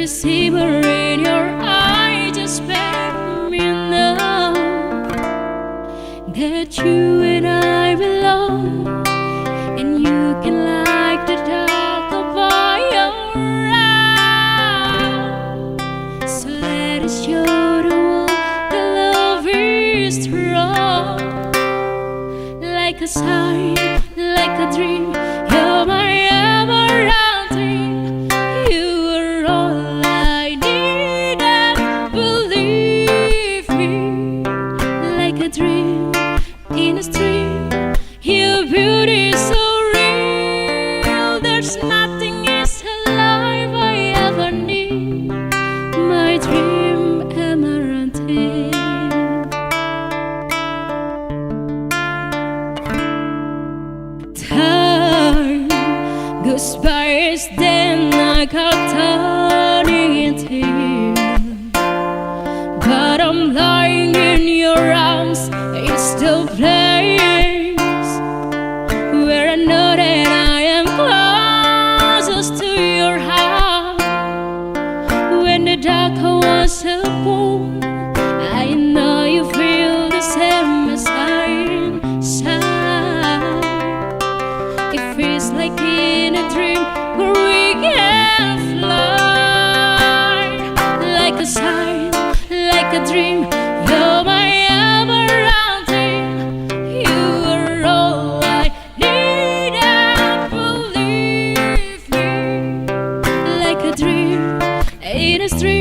deceiver in your eye just let me know that you and I belong, and you can like the dark of all your eyes. So let us show the world that love is strong, like a sign, like a dream. You're my everlasting. You are all I need, and believe me, like a dream in a stream. Your beauty is so real. There's nothing else alive I ever need. My dream amaranthine. Time goes by, it's then I got turning into, but I'm lying in your arms. It's the place where I know that I am closest to your heart. When the dark was upon, I know you feel the same as I inside. It feels like in a dream where we can fly, like a sign, like a dream. You're my everlasting. You are all I need, and believe me, like a dream in a stream.